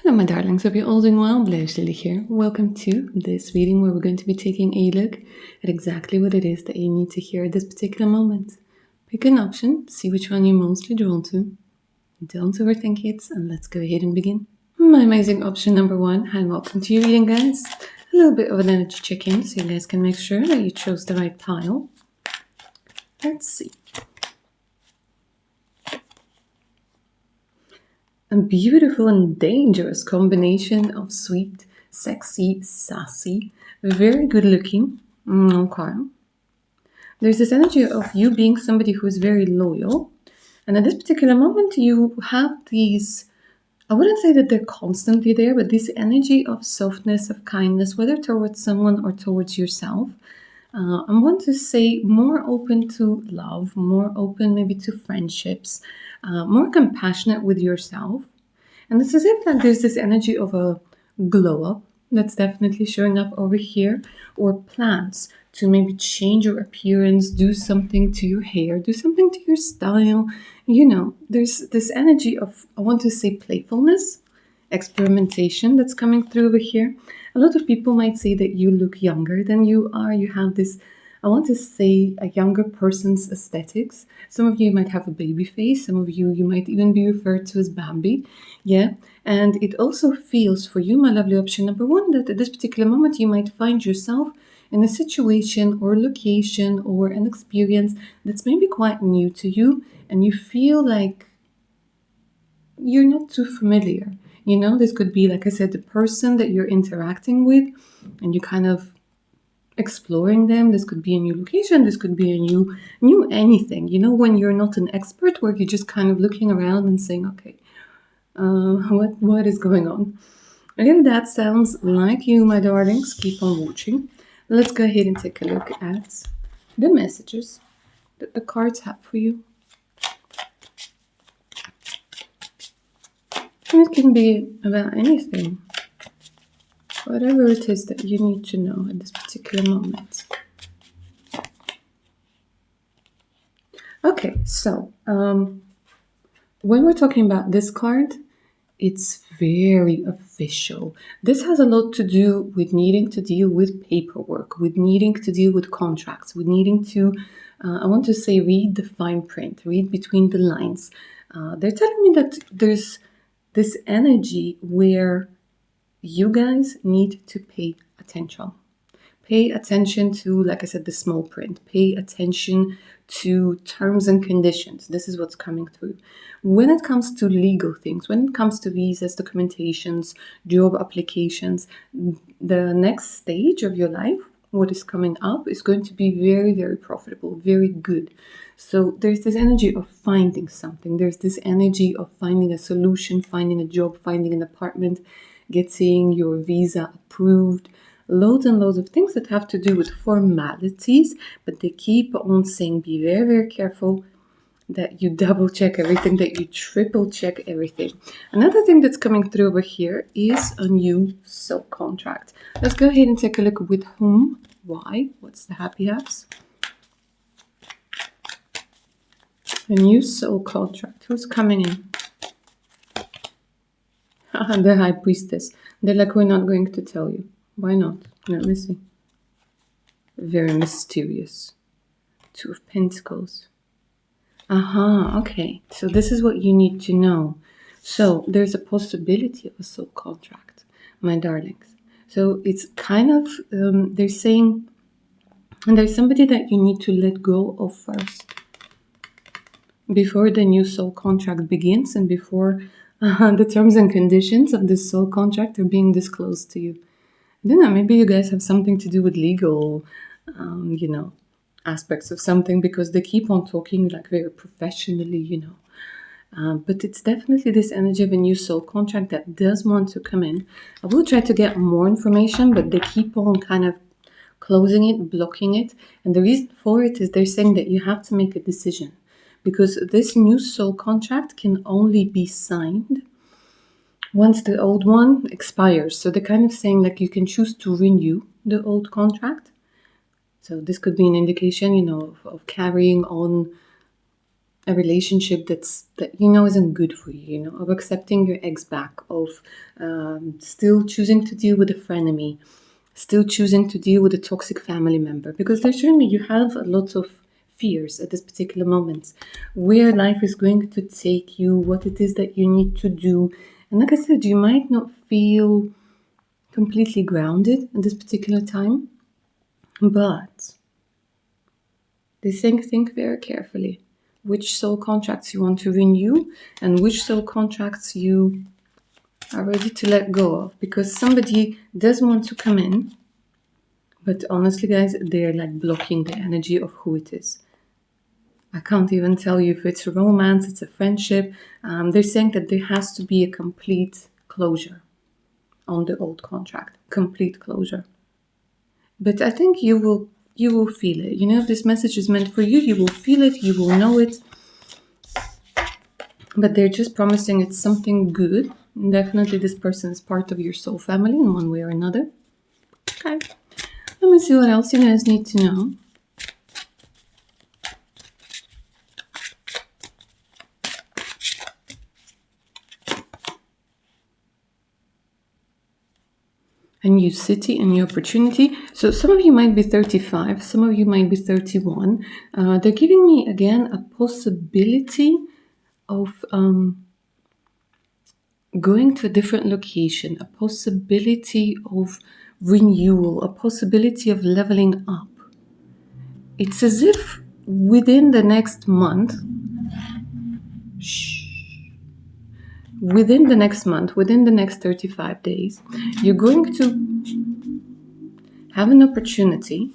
Hello my darlings, hope you're all doing well. Blush Lily here. Welcome to this reading where we're going to be taking a look at exactly what it is that you need to hear at this particular moment. Pick an option, see which one you're mostly drawn to. Don't overthink it, and let's go ahead and begin. My amazing option number one, and welcome to your reading, guys. A little bit of an energy check-in so you guys can make sure that you chose the right pile. Let's see. A beautiful and dangerous combination of sweet, sexy, sassy, very good looking. Okay. There's this energy of you being somebody who is very loyal. And at this particular moment, you have these, I wouldn't say that they're constantly there, but this energy of softness, of kindness, whether towards someone or towards yourself. I want to say more open to love, more open maybe to friendships, more compassionate with yourself. And it's as if like there's this energy of a glow up that's definitely showing up over here, or plans to maybe change your appearance, do something to your hair, do something to your style. You know, there's this energy of, I want to say, playfulness, experimentation that's coming through over here. A lot of people might say that you look younger than you are. You have this, I want to say, a younger person's aesthetics. Some of you might have a baby face. Some of you might even be referred to as Bambi. Yeah. And it also feels for you, my lovely option number one, that at this particular moment you might find yourself in a situation or location or an experience that's maybe quite new to you, and you feel like you're not too familiar. You know, this could be, like I said, the person that you're interacting with, and you kind of exploring them. This could be a new location. This could be a new anything. You know, when you're not an expert, where you're just kind of looking around and saying, okay, what is going on? And if that sounds like you, my darlings, keep on watching. Let's go ahead and take a look at the messages that the cards have for you. And it can be about anything, whatever it is that you need to know at this particular moment. Okay, so when we're talking about this card, it's very official. This has a lot to do with needing to deal with paperwork, with needing to deal with contracts, with needing to, I want to say, read the fine print, read between the lines. They're telling me that there's this energy where you guys need to pay attention. Pay attention to, like I said, the small print. Pay attention to terms and conditions. This is what's coming through. When it comes to legal things, when it comes to visas, documentations, job applications, the next stage of your life, what is coming up, is going to be very, very profitable, very good. So there's this energy of finding something. There's this energy of finding a solution, finding a job, finding an apartment, getting your visa approved. Loads and loads of things that have to do with formalities, but they keep on saying be very, very careful that you double check everything, that you triple check everything. Another thing that's coming through over here is a new soul contract. Let's go ahead and take a look with whom, why, what's the happy apps. A new soul contract. Who's coming in? The High Priestess. They're like, we're not going to tell you. Why not? Let me see. Very mysterious. Two of Pentacles. Okay. So this is what you need to know. So there's a possibility of a soul contract, my darlings. So it's kind of, they're saying, and there's somebody that you need to let go of first before the new soul contract begins, and before the terms and conditions of this soul contract are being disclosed to you. I don't know, maybe you guys have something to do with legal, aspects of something, because they keep on talking like very professionally, But it's definitely this energy of a new soul contract that does want to come in. I will try to get more information, but they keep on kind of closing it, blocking it. And the reason for it is they're saying that you have to make a decision, because this new soul contract can only be signed once the old one expires. So they're kind of saying like you can choose to renew the old contract. So this could be an indication, of carrying on a relationship that you know isn't good for you, of accepting your ex back, of still choosing to deal with a frenemy, still choosing to deal with a toxic family member, because there's certainly you have a lot of fears at this particular moment, where life is going to take you, what it is that you need to do. And like I said, you might not feel completely grounded at this particular time, but they think very carefully which soul contracts you want to renew and which soul contracts you are ready to let go of, because somebody does want to come in, but honestly guys, they're like blocking the energy of who it is. I can't even tell you if it's a romance, it's a friendship. They're saying that there has to be a complete closure on the old contract, complete closure. But I think you will feel it. If this message is meant for you, you will feel it, you will know it. But they're just promising it's something good. Definitely this person is part of your soul family in one way or another. Okay. Let me see what else you guys need to know. A new city, a new opportunity. So some of you might be 35, some of you might be 31. They're giving me, again, a possibility of going to a different location, a possibility of renewal, a possibility of leveling up. It's as if within the next month, within the next 35 days, you're going to have an opportunity,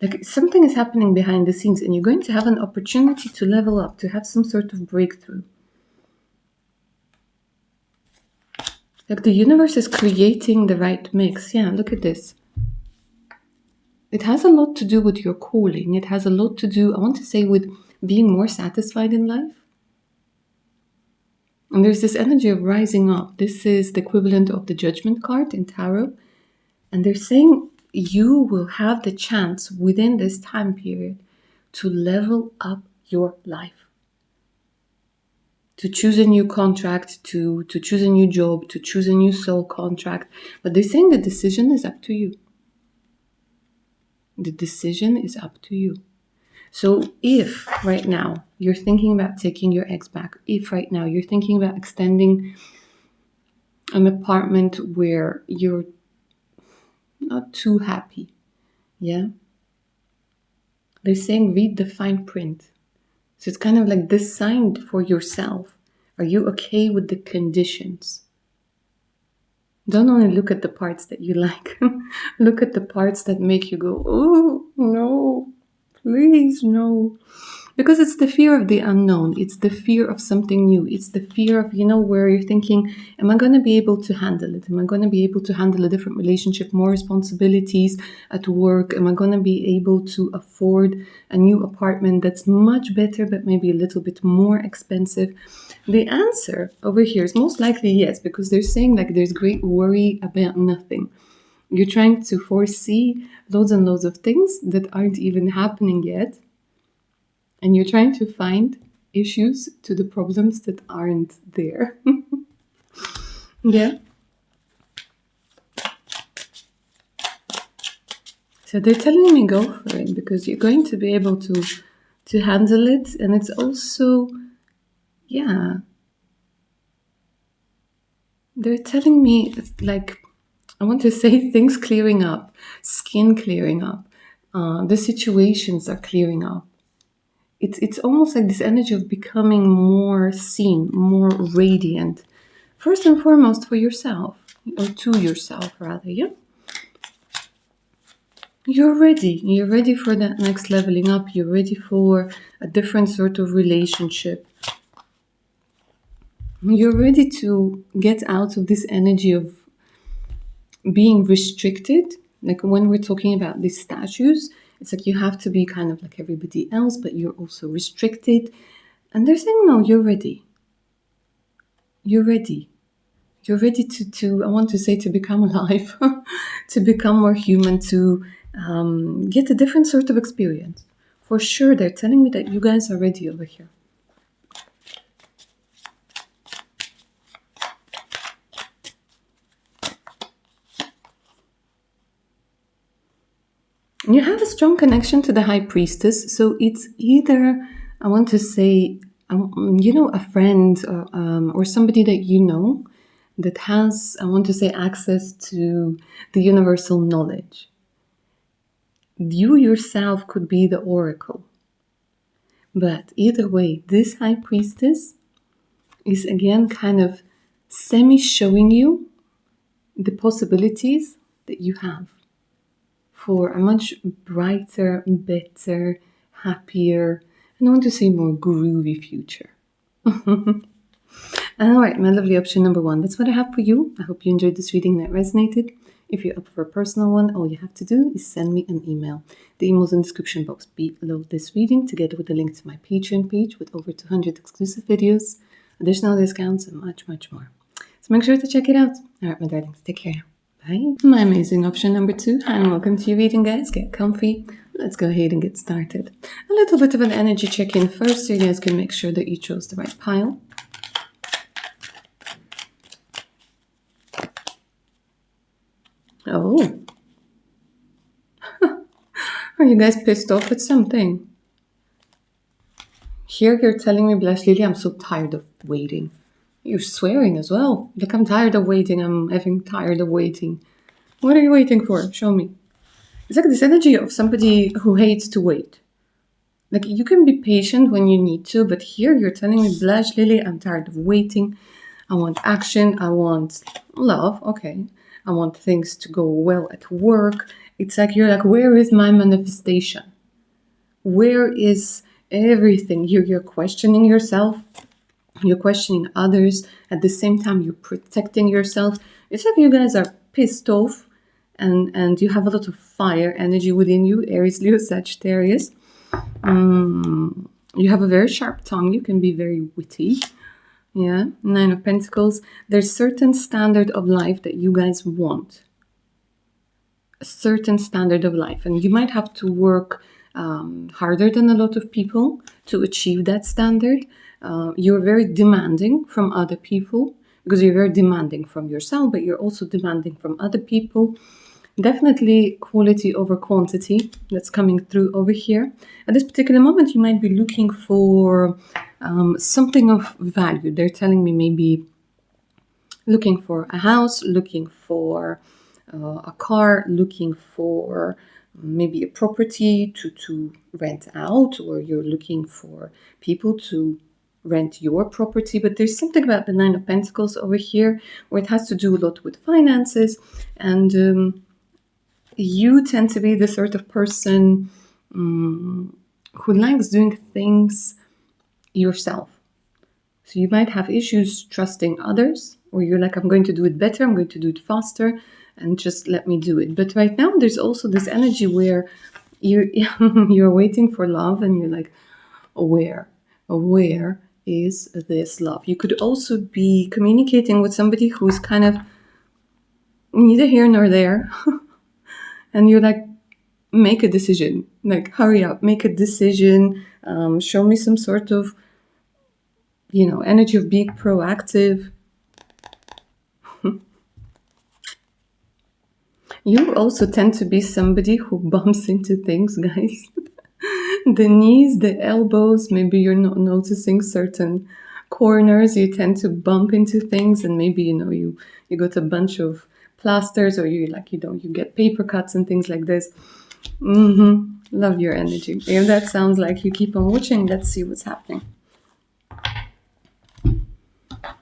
like something is happening behind the scenes, and you're going to have an opportunity to level up, to have some sort of breakthrough. Like the universe is creating the right mix. Yeah, look at this. It has a lot to do with your calling. It has a lot to do, I want to say, with being more satisfied in life. And there's this energy of rising up. This is the equivalent of the Judgment card in Tarot. And they're saying you will have the chance within this time period to level up your life. To choose a new contract, to choose a new job, to choose a new soul contract. But they're saying the decision is up to you. The decision is up to you. So if right now you're thinking about taking your ex back, if right now you're thinking about extending an apartment where you're not too happy, yeah? They're saying read the fine print. So it's kind of like decide for yourself. Are you okay with the conditions? Don't only look at the parts that you like. Look at the parts that make you go, oh, no, please, no. Because it's the fear of the unknown. It's the fear of something new. It's the fear of, where you're thinking, am I going to be able to handle it? Am I going to be able to handle a different relationship, more responsibilities at work? Am I going to be able to afford a new apartment that's much better, but maybe a little bit more expensive? The answer over here is most likely yes, because they're saying like there's great worry about nothing. You're trying to foresee loads and loads of things that aren't even happening yet. And you're trying to find issues to the problems that aren't there. Yeah. So they're telling me go for it, because you're going to be able to handle it. And it's also, yeah. They're telling me, like, I want to say things clearing up, skin clearing up. The situations are clearing up. It's almost like this energy of becoming more seen, more radiant. First and foremost for yourself, or to yourself rather, yeah? You're ready. You're ready for that next leveling up. You're ready for a different sort of relationship. You're ready to get out of this energy of being restricted. Like when we're talking about these statues, it's like you have to be kind of like everybody else, but you're also restricted. And they're saying, no, you're ready. You're ready. You're ready to I want to say, to become alive, to become more human, to get a different sort of experience. For sure, they're telling me that you guys are ready over here. You have a strong connection to the High Priestess, so it's either, I want to say, a friend or somebody that you know that has, I want to say, access to the universal knowledge. You yourself could be the oracle. But either way, this High Priestess is again kind of semi-showing you the possibilities that you have for a much brighter, better, happier, and I want to say more groovy future. Alright, my lovely option number 1. That's what I have for you. I hope you enjoyed this reading and it resonated. If you're up for a personal one, all you have to do is send me an email. The email's in the description box below this reading, together with a link to my Patreon page with over 200 exclusive videos, additional discounts, and much, much more. So make sure to check it out. Alright, my darlings, take care. Bye. My amazing option number 2, and welcome to your reading, guys. Get comfy. Let's go ahead and get started. A little bit of an energy check-in first, so you guys can make sure that you chose the right pile. Oh. Are you guys pissed off at something? Here you're telling me, Blush Lily, I'm so tired of waiting. You're swearing as well. Like, I'm tired of waiting. I'm effing tired of waiting. What are you waiting for? Show me. It's like this energy of somebody who hates to wait. Like, you can be patient when you need to, but here you're telling me, Blush Lily, I'm tired of waiting. I want action. I want love. Okay. I want things to go well at work. It's like you're like, where is my manifestation? Where is everything? You're questioning yourself. You're questioning others. At the same time, you're protecting yourself. It's like you guys are pissed off and you have a lot of fire energy within you, Aries, Leo, Sagittarius. You have a very sharp tongue. You can be very witty. Yeah, 9 of Pentacles. There's certain standard of life that you guys want. A certain standard of life. And you might have to work harder than a lot of people to achieve that standard. You're very demanding from other people because you're very demanding from yourself, but you're also demanding from other people. Definitely quality over quantity that's coming through over here. At this particular moment, you might be looking for something of value. They're telling me maybe looking for a house, looking for a car, looking for maybe a property to rent out, or you're looking for people to rent your property. But there's something about the 9 of Pentacles over here where it has to do a lot with finances, and you tend to be the sort of person who likes doing things yourself. So you might have issues trusting others, or you're like, I'm going to do it better, I'm going to do it faster, and just let me do it. But right now, there's also this energy where you're waiting for love, and you're like, where is this love? You could also be communicating with somebody who's kind of neither here nor there. And you're like, make a decision. Like, hurry up, make a decision. Show me some sort of, energy of being proactive. You also tend to be somebody who bumps into things, guys. The knees, the elbows, maybe you're not noticing certain corners. You tend to bump into things, and maybe, you got a bunch of plasters, or you get paper cuts and things like this. Love your energy. If that sounds like you, keep on watching. Let's see what's happening.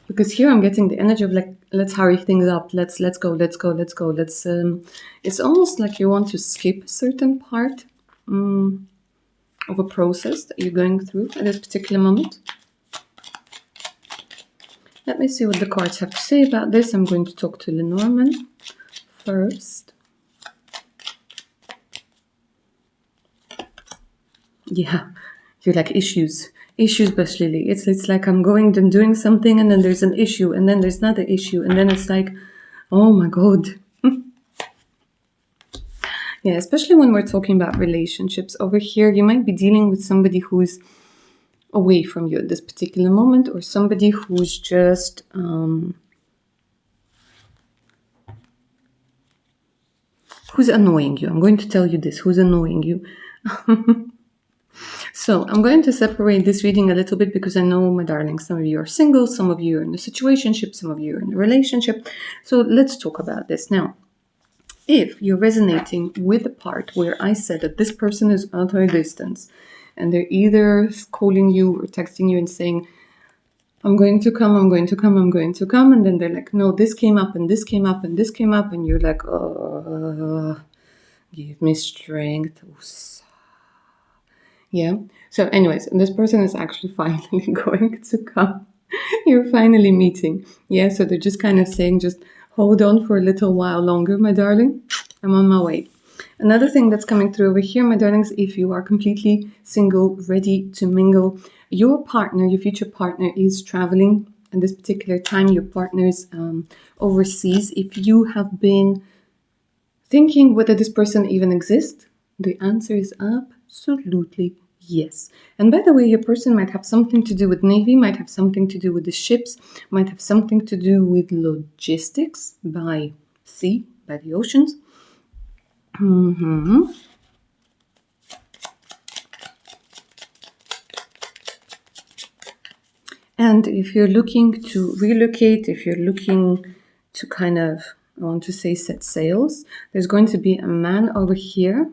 Because here I'm getting the energy of like, let's hurry things up. Let's go. It's almost like you want to skip a certain part of a process that you're going through at this particular moment. Let me see what the cards have to say about this. I'm going to talk to Lenormand first. Yeah, you're like issues, Blush Lily. It's like I'm going and doing something, and then there's an issue, and then there's another issue, and then it's like, oh my God. Yeah, especially when we're talking about relationships. Over here, you might be dealing with somebody who's away from you at this particular moment, or somebody who's just who's annoying you. I'm going to tell you this, who's annoying you. So I'm going to separate this reading a little bit because I know, my darlings, some of you are single, some of you are in a situationship, some of you are in a relationship. So let's talk about this now. If you're resonating with the part where I said that this person is at a distance and they're either calling you or texting you and saying, I'm going to come, I'm going to come, I'm going to come. And then they're like, no, this came up and this came up and this came up. And you're like, give me strength. Yeah. So anyways, this person is actually finally going to come. You're finally meeting. Yeah. So they're just kind of saying, just hold on for a little while longer, my darling. I'm on my way. Another thing that's coming through over here, my darlings, if you are completely single, ready to mingle, your partner, your future partner is traveling. And this particular time, your partner is overseas. If you have been thinking whether this person even exists, the answer is absolutely yes. And by the way, your person might have something to do with Navy, might have something to do with the ships, might have something to do with logistics by sea, by the oceans. And if you're looking to relocate, if you're looking to kind of, I want to say, set sails, there's going to be a man over here.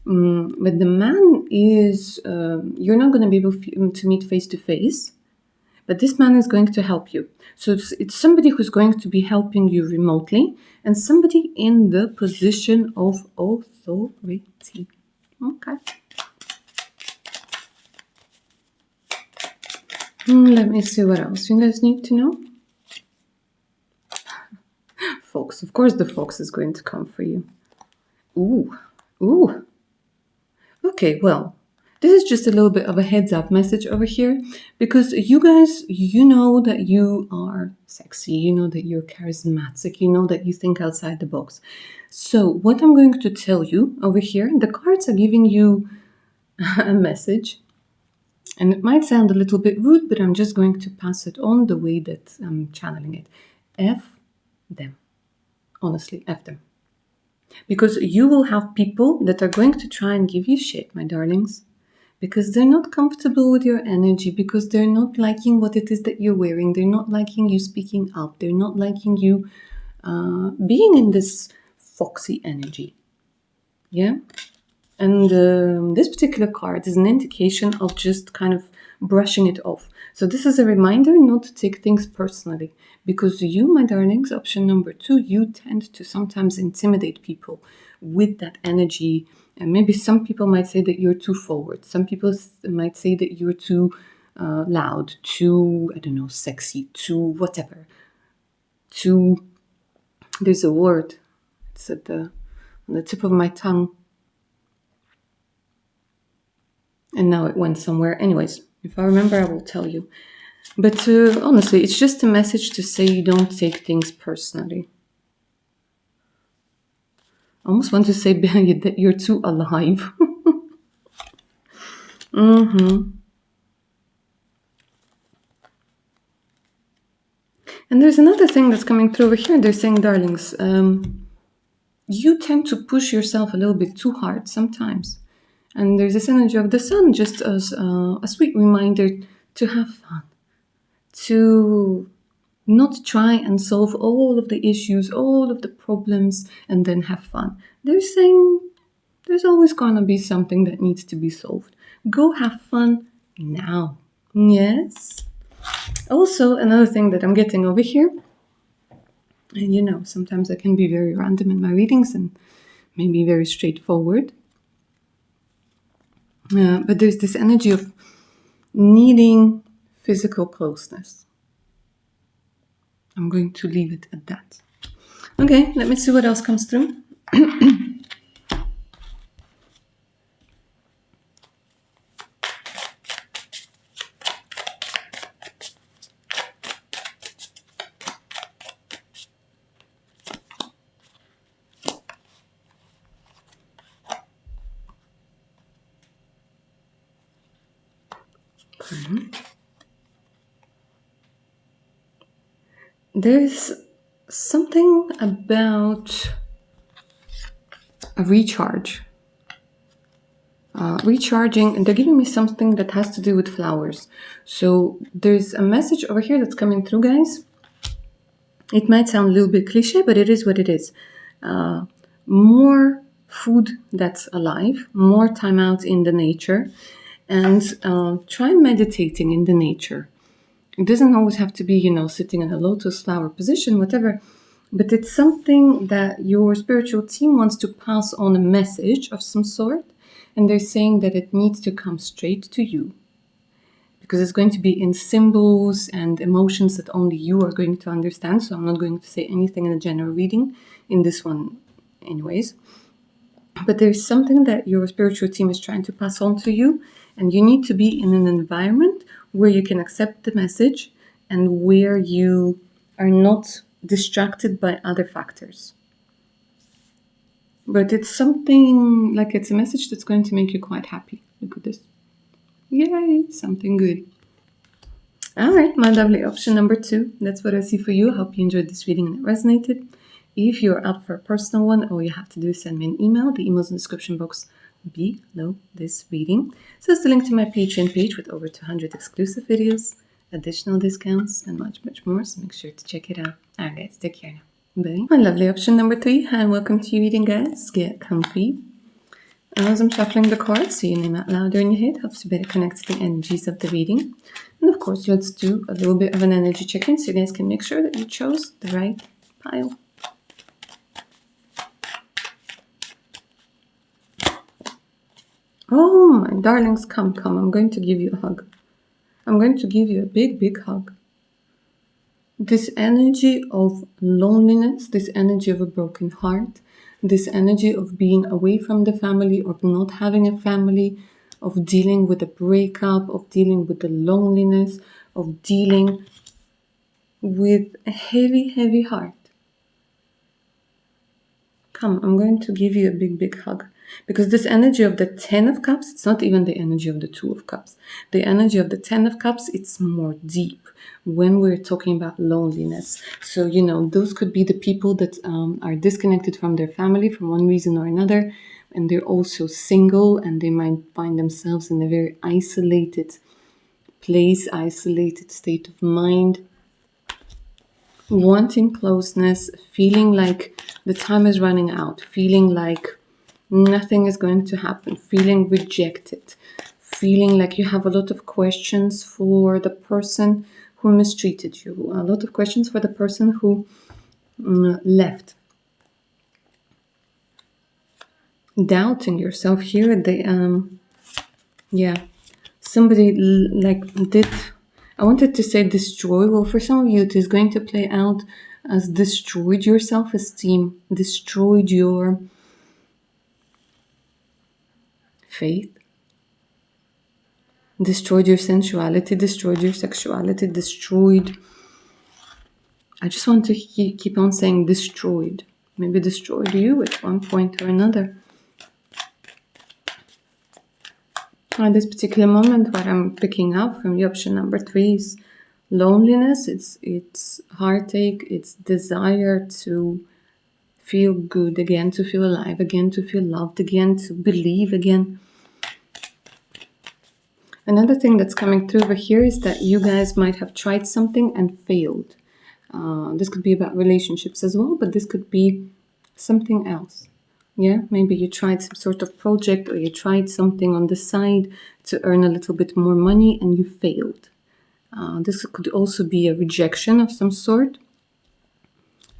But the man is, you're not going to be able to meet face to face, but this man is going to help you. So it's somebody who's going to be helping you remotely and somebody in the position of authority. Okay. Let me see what else you guys need to know. Fox. Of course the fox is going to come for you. Ooh. Okay, well, this is just a little bit of a heads up message over here because you guys, you know that you are sexy, you know that you're charismatic, you know that you think outside the box. So what I'm going to tell you over here, the cards are giving you a message. And it might sound a little bit rude, but I'm just going to pass it on the way that I'm channeling it. F them. Honestly, F them. Because you will have people that are going to try and give you shit, my darlings. Because they're not comfortable with your energy, because they're not liking what it is that you're wearing. They're not liking you speaking up. They're not liking you being in this foxy energy. Yeah? And this particular card is an indication of just kind of brushing it off. So this is a reminder not to take things personally. Because you, my darlings, option number 2, you tend to sometimes intimidate people with that energy. And maybe some people might say that you're too forward. Some people might say that you're too loud, too, I don't know, sexy, too whatever. Too, there's a word. It's on the tip of my tongue. And now it went somewhere. Anyways, if I remember, I will tell you. But honestly, it's just a message to say you don't take things personally. I almost want to say that you're too alive. And there's another thing that's coming through over here. They're saying, darlings, you tend to push yourself a little bit too hard sometimes. And there's this energy of the sun just as a sweet reminder to have fun. To not try and solve all of the issues, all of the problems, and then have fun. They're saying there's always going to be something that needs to be solved. Go have fun now. Yes? Also, another thing that I'm getting over here, and you know, sometimes I can be very random in my readings and maybe very straightforward. But there's this energy of needing physical closeness. I'm going to leave it at that. Okay, let me see what else comes through. There's something about a recharge. Recharging, and they're giving me something that has to do with flowers. So there's a message over here that's coming through, guys. It might sound a little bit cliche, but it is what it is. More food that's alive, more time out in the nature, and try meditating in the nature. It doesn't always have to be, sitting in a lotus flower position, whatever, but it's something that your spiritual team wants to pass on a message of some sort, and they're saying that it needs to come straight to you because it's going to be in symbols and emotions that only you are going to understand. So I'm not going to say anything in a general reading in this one anyways. But there's something that your spiritual team is trying to pass on to you, and you need to be in an environment where you can accept the message and where you are not distracted by other factors. But it's something like it's a message that's going to make you quite happy. Look at this. Yay, something good. All right, my lovely option number 2. That's what I see for you. I hope you enjoyed this reading and it resonated. If you're up for a personal one, all you have to do is send me an email. The email's in the description box below this reading. So it's the link to my Patreon page with over 200 exclusive videos, additional discounts, and much, much more. So make sure to check it out. All right, guys, take care now. Bye. My lovely option number 3. Hi, and welcome to your reading, guys. Get comfy. As I'm shuffling the cards, so your name out louder in your head helps you better connect to the energies of the reading. And of course, let's do a little bit of an energy check-in so you guys can make sure that you chose the right pile. Oh, my darlings, come. I'm going to give you a hug. I'm going to give you a big, big hug. This energy of loneliness, this energy of a broken heart, this energy of being away from the family, of not having a family, of dealing with a breakup, of dealing with the loneliness, of dealing with a heavy, heavy heart. Come, I'm going to give you a big, big hug. Because this energy of the 10 of Cups, it's not even the energy of the 2 of Cups. The energy of the 10 of Cups, it's more deep when we're talking about loneliness. So, those could be the people that are disconnected from their family for one reason or another. And they're also single and they might find themselves in a very isolated place, isolated state of mind. Wanting closeness, feeling like the time is running out, feeling like nothing is going to happen, feeling rejected, feeling like you have a lot of questions for the person who mistreated you, a lot of questions for the person who left. Doubting yourself here, somebody did, I wanted to say destroy. Well, for some of you, it is going to play out as destroyed your self-esteem, destroyed your faith, destroyed your sensuality, destroyed your sexuality, destroyed. I just want to keep on saying destroyed. Maybe destroyed you at one point or another. At this particular moment, what I'm picking up from the option number 3 is loneliness. It's heartache. It's desire to feel good again, to feel alive again, to feel loved again, to believe again. Another thing that's coming through over here is that you guys might have tried something and failed. This could be about relationships as well, but this could be something else. Yeah, maybe you tried some sort of project or you tried something on the side to earn a little bit more money and you failed. This could also be a rejection of some sort.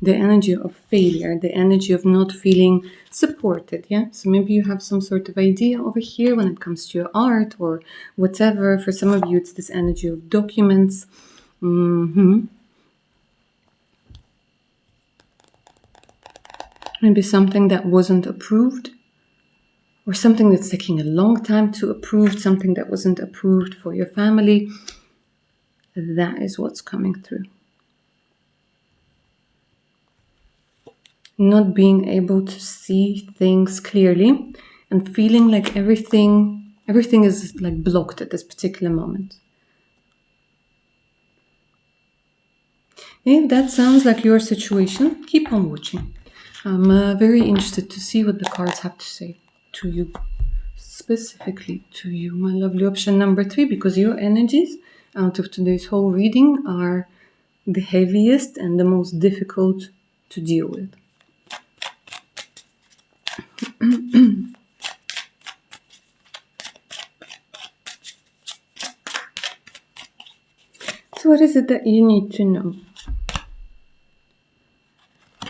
The energy of failure, the energy of not feeling supported, yeah? So maybe you have some sort of idea over here when it comes to your art or whatever. For some of you, it's this energy of documents. Maybe something that wasn't approved or something that's taking a long time to approve, something that wasn't approved for your family. That is what's coming through. Not being able to see things clearly and feeling like everything is like blocked at this particular moment. If that sounds like your situation, keep on watching. I'm very interested to see what the cards have to say to you, specifically to you, my lovely option number 3, because your energies out of today's whole reading are the heaviest and the most difficult to deal with. So what is it that you need to know?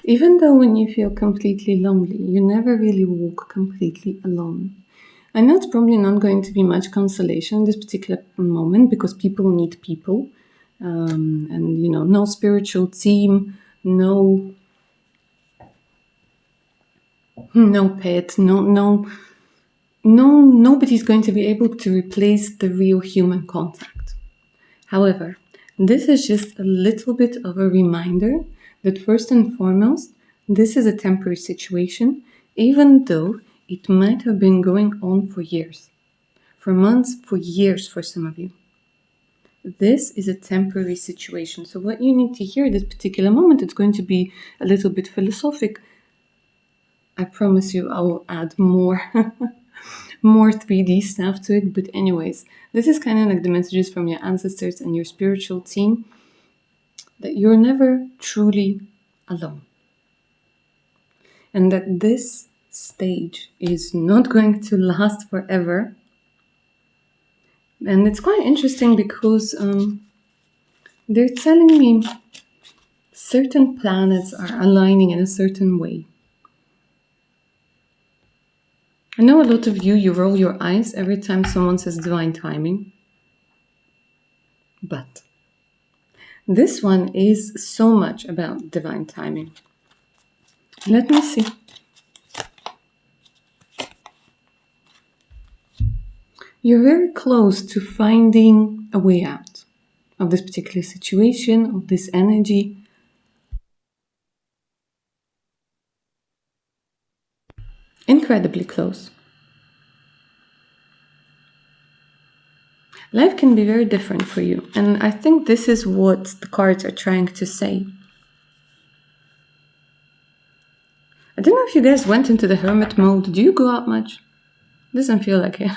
Even though when you feel completely lonely, you never really walk completely alone. I know it's probably not going to be much consolation in this particular moment because people need people. And no spiritual team, no pet, nobody's going to be able to replace the real human contact. However, this is just a little bit of a reminder that first and foremost, this is a temporary situation, even though it might have been going on for years, for months, for years for some of you. This is a temporary situation. So what you need to hear at this particular moment, it's going to be a little bit philosophic. I promise you I will add more more 3D stuff to it. But anyways, this is kind of like the messages from your ancestors and your spiritual team that you're never truly alone. And that this stage is not going to last forever. And it's quite interesting because they're telling me certain planets are aligning in a certain way. I know a lot of you roll your eyes every time someone says divine timing. But this one is so much about divine timing. Let me see. You're very close to finding a way out of this particular situation, of this energy. Incredibly close. Life can be very different for you, and I think this is what the cards are trying to say. I don't know if you guys went into the hermit mode. Do you go out much? Doesn't feel like it.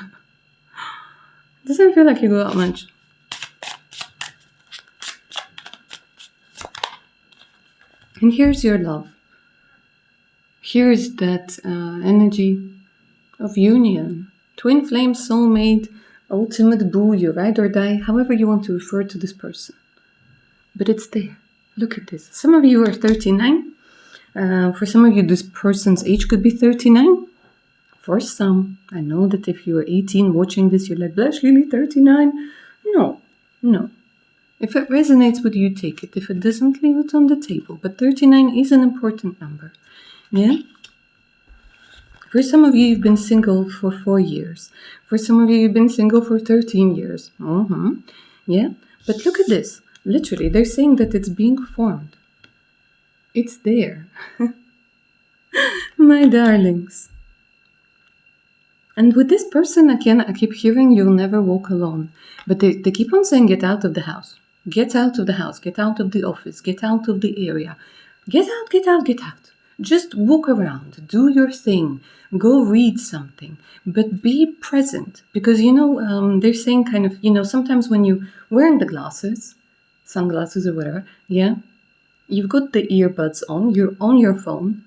Doesn't feel like you go out much. And here's your love. Here's that energy of union. Twin flame, soulmate, ultimate boo, you ride or die, however you want to refer to this person. But it's there. Look at this. Some of you are 39. For some of you, this person's age could be 39. For some, I know that if you are 18 watching this, you're like, Blush Lily, 39? No. If it resonates with you, take it. If it doesn't, leave it on the table. But 39 is an important number. Yeah? For some of you, you've been single for 4 years. For some of you, you've been single for 13 years. Yeah? But look at this. Literally, they're saying that it's being formed. It's there. My darlings. And with this person, again, I keep hearing you'll never walk alone. But they keep on saying get out of the house. Get out of the house. Get out of the office. Get out of the area. Get out. Just walk around. Do your thing. Go read something. But be present. Because, they're saying kind of, sometimes when you're wearing the glasses, sunglasses or whatever, yeah, you've got the earbuds on. You're on your phone.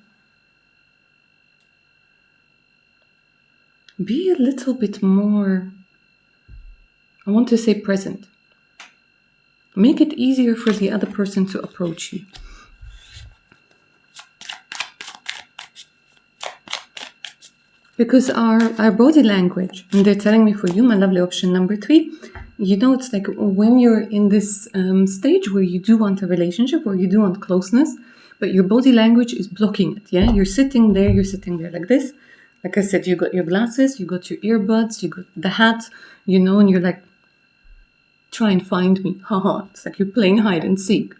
Be a little bit more, I want to say present. Make it easier for the other person to approach you. Because our body language, and they're telling me for you, my lovely option number 3, it's like when you're in this stage where you do want a relationship, or you do want closeness, but your body language is blocking it, yeah? You're sitting there like this. Like I said, you got your glasses, you got your earbuds, you got the hat, and you're like, try and find me. Haha, it's like you're playing hide and seek.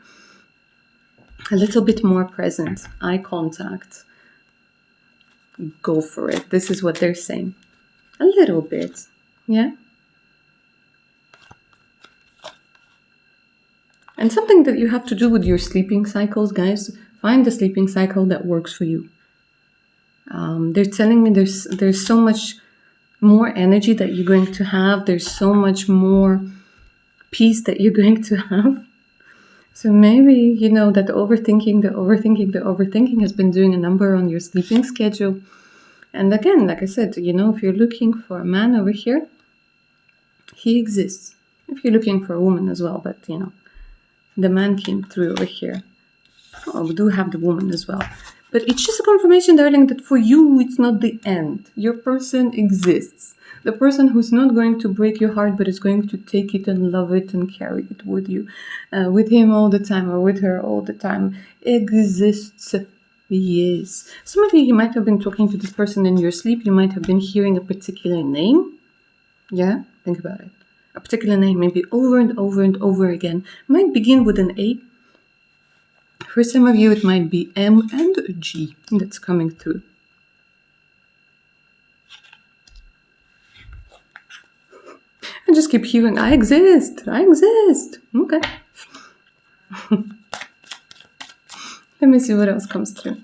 A little bit more present, eye contact. Go for it. This is what they're saying. A little bit, yeah? And something that you have to do with your sleeping cycles, guys, find the sleeping cycle that works for you. They're telling me there's so much more energy that you're going to have. There's so much more peace that you're going to have. So maybe, that overthinking has been doing a number on your sleeping schedule. And again, like I said, if you're looking for a man over here, he exists. If you're looking for a woman as well, but, the man came through over here. Oh, we do have the woman as well. But it's just a confirmation, darling, that for you, it's not the end. Your person exists. The person who's not going to break your heart, but is going to take it and love it and carry it with you, with him all the time or with her all the time, exists. Yes. Some of you might have been talking to this person in your sleep. You might have been hearing a particular name. Yeah? Think about it. A particular name, maybe over and over and over again. Might begin with an A. For some of you, it might be M and G that's coming through. I just keep hearing, I exist. Okay. Let me see what else comes through.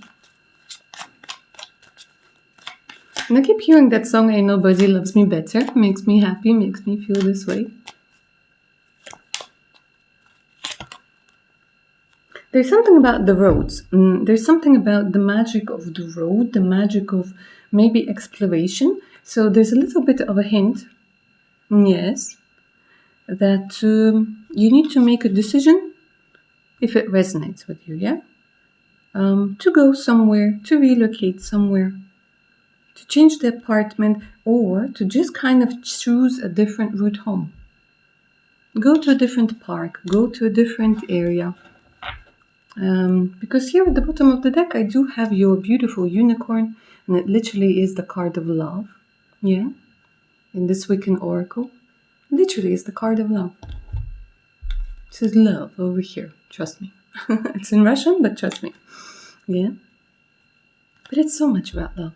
And I keep hearing that song, Ain't Nobody Loves Me Better. Makes me happy, makes me feel this way. There's something about the roads. There's something about the magic of the road, the magic of maybe exploration. So there's a little bit of a hint, yes, that you need to make a decision if it resonates with you, yeah? To go somewhere, to relocate somewhere, to change the apartment, or to just kind of choose a different route home. Go to a different park, go to a different area. Because here at the bottom of the deck, I do have your beautiful unicorn, and it literally is the card of love. Yeah, in this Wiccan oracle, literally is the card of love. It says love over here. Trust me. It's in Russian, but trust me. Yeah, but it's so much about love.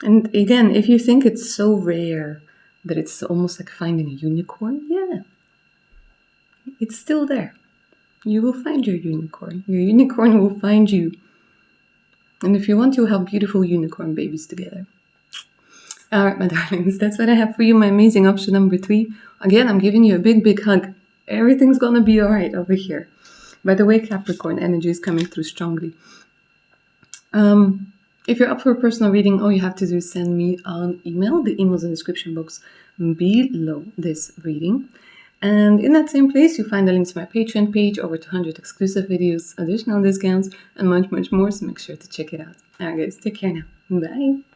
And again, if you think it's so rare that it's almost like finding a unicorn, yeah, it's still there. You will find your unicorn. Your unicorn will find you. And if you want, you'll have beautiful unicorn babies together. All right, my darlings, that's what I have for you, my amazing option number 3. Again, I'm giving you a big, big hug. Everything's gonna be all right over here. By the way, Capricorn energy is coming through strongly. If you're up for a personal reading, all you have to do is send me an email. The email's in the description box below this reading. And in that same place, you'll find the link to my Patreon page, over 200 exclusive videos, additional discounts, and much, much more. So make sure to check it out. All right, guys, take care now. Bye.